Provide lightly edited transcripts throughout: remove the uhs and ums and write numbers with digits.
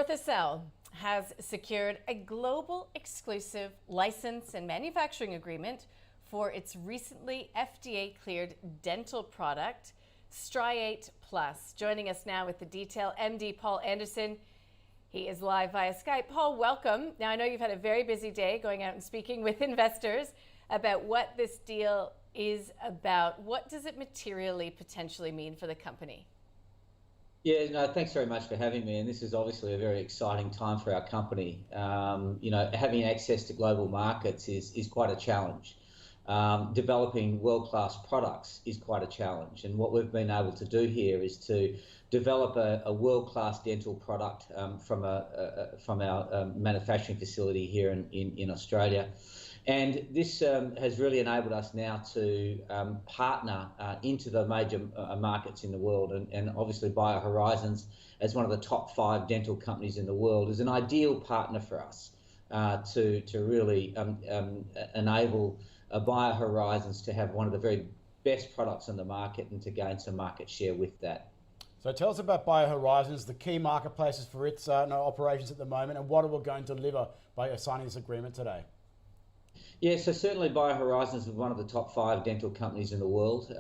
Orthocell has secured a global exclusive license and manufacturing agreement for its recently FDA-cleared dental product, Striate Plus. Joining us now with the detail, MD Paul Anderson. He is live via Skype. Paul, welcome. Now, I know you've had a very busy day going out and speaking with investors about what this deal is about. What does it materially potentially mean for the company? Yeah, no, thanks very much for having me. And this is obviously a very exciting time for our company. Having access to global markets is quite a challenge. Developing world-class products is quite a challenge. And what we've been able to do here is to develop a world-class dental product from our manufacturing facility here in Australia. And this has really enabled us now to partner into the major markets in the world. And obviously BioHorizons, as one of the top 5 dental companies in the world, is an ideal partner for us to really enable BioHorizons to have one of the very best products on the market and to gain some market share with that. So tell us about BioHorizons, the key marketplaces for its operations at the moment, and what it will go and deliver by signing this agreement today. Yeah, so certainly BioHorizons is one of the top 5 dental companies in the world.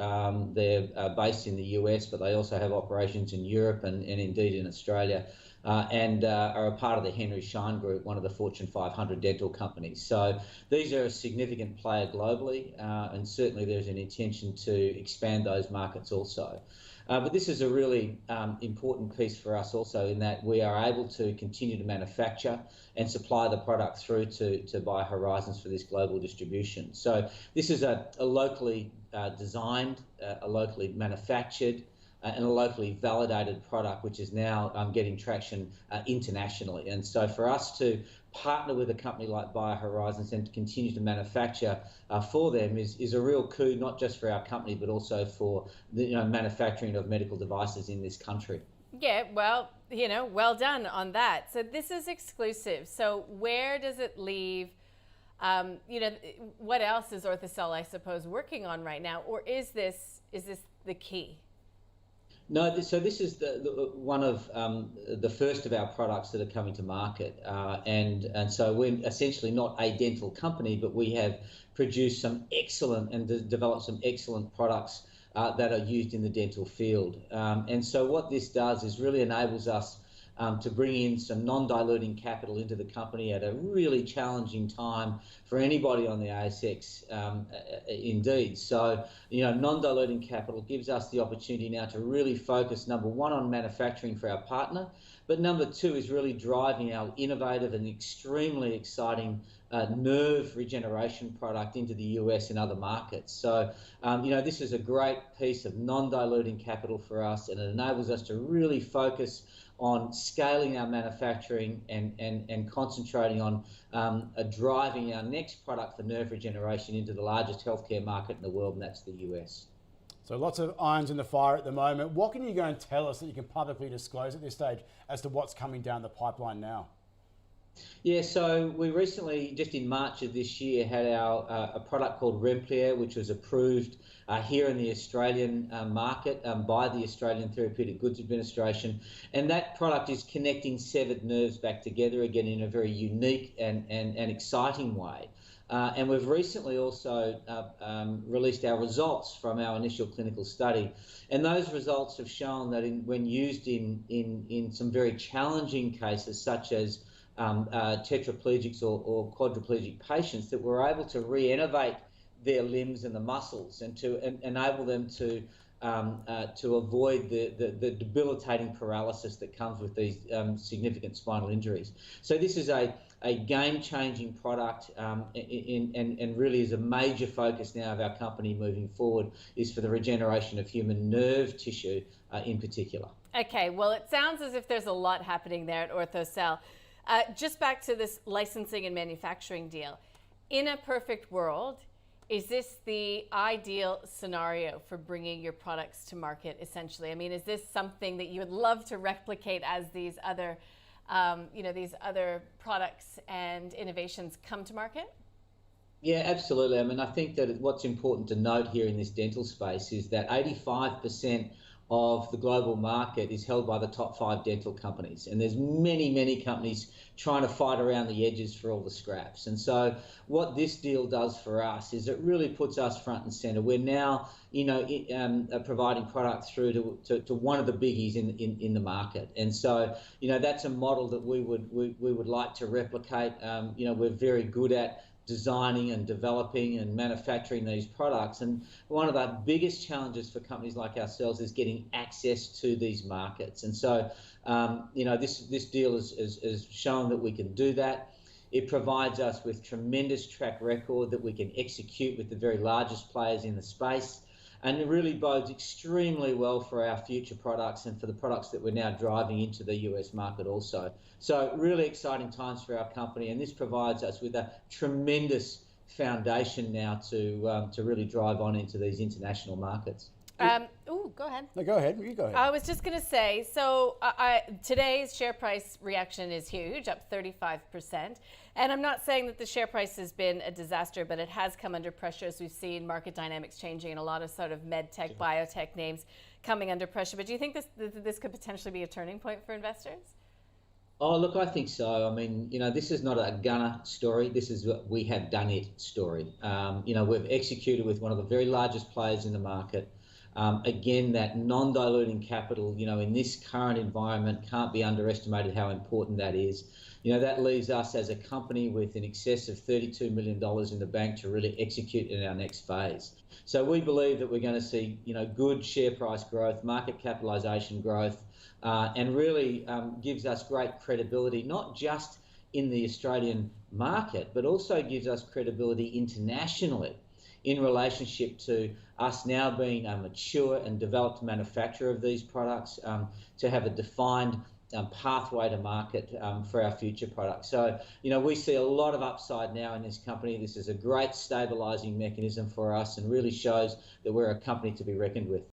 They're based in the US, but they also have operations in Europe and indeed in Australia, and are a part of the Henry Schein Group, one of the Fortune 500 dental companies. So these are a significant player globally, and certainly there's an intention to expand those markets also. But this is a really important piece for us also, in that we are able to continue to manufacture and supply the product through to BioHorizons for this global distribution. So this is a locally designed, a locally manufactured, and a locally validated product, which is now getting traction internationally. And so for us to partner with a company like BioHorizons and to continue to manufacture for them is a real coup, not just for our company, but also for the manufacturing of medical devices in this country. Yeah, well, well done on that. So this is exclusive. So where does it leave? What else is Orthocell, I suppose, working on right now, or is this the key? No, so this is one of the first of our products that are coming to market, and so we're essentially not a dental company, but we have produced some excellent and developed some excellent products that are used in the dental field. And so what this does is really enables us to bring in some non-diluting capital into the company at a really challenging time for anybody on the ASX, indeed. So, non-diluting capital gives us the opportunity now to really focus, number one, on manufacturing for our partner, but number two is really driving our innovative and extremely exciting nerve regeneration product into the US and other markets. So, this is a great piece of non-diluting capital for us, and it enables us to really focus on scaling our manufacturing and concentrating on driving our next product for nerve regeneration into the largest healthcare market in the world, and that's the US. So lots of irons in the fire at the moment. What can you go and tell us that you can publicly disclose at this stage as to what's coming down the pipeline now? Yeah, so we recently, just in March of this year, had a product called Remplier, which was approved here in the Australian market by the Australian Therapeutic Goods Administration. And that product is connecting severed nerves back together again in a very unique and exciting way. And we've recently also released our results from our initial clinical study. And those results have shown that when used in some very challenging cases, such as tetraplegics or quadriplegic patients, that we're able to re-innovate their limbs and the muscles and to enable them to avoid the debilitating paralysis that comes with these significant spinal injuries. So this is a game-changing product, and really is a major focus now of our company moving forward, is for the regeneration of human nerve tissue in particular. Okay, well, it sounds as if there's a lot happening there at Orthocell. Just back to this licensing and manufacturing deal. In a perfect world, is this the ideal scenario for bringing your products to market, essentially? I mean, is this something that you would love to replicate as these other, these other products and innovations come to market? Yeah, absolutely. I mean, I think that what's important to note here in this dental space is that 85% of the global market is held by the top 5 dental companies, and there's many companies trying to fight around the edges for all the scraps. And so what this deal does for us is it really puts us front and center. We're now providing product through to one of the biggies in the market, and so that's a model that we would like to replicate. We're very good at designing and developing and manufacturing these products, and one of the biggest challenges for companies like ourselves is getting access to these markets. And so this deal has shown that we can do that. It provides us with tremendous track record that we can execute with the very largest players in the space, and it really bodes extremely well for our future products and for the products that we're now driving into the US market also. So really exciting times for our company, and this provides us with a tremendous foundation now to really drive on into these international markets. Go ahead. No, go ahead. You go ahead. I was just going to say, so today's share price reaction is huge, up 35%. And I'm not saying that the share price has been a disaster, but it has come under pressure as we've seen market dynamics changing and a lot of sort of med tech, biotech names coming under pressure. But do you think this could potentially be a turning point for investors? Oh, look, I think so. I mean, this is not a gunner story. This is what we have done it story. We've executed with one of the very largest players in the market. Again, that non-diluting capital, in this current environment can't be underestimated how important that is. That leaves us as a company with in excess of $32 million in the bank to really execute in our next phase. So we believe that we're going to see, good share price growth, market capitalization growth, and really gives us great credibility, not just in the Australian market, but also gives us credibility internationally in relationship to us now being a mature and developed manufacturer of these products, to have a defined pathway to market for our future products. So, we see a lot of upside now in this company. This is a great stabilizing mechanism for us and really shows that we're a company to be reckoned with.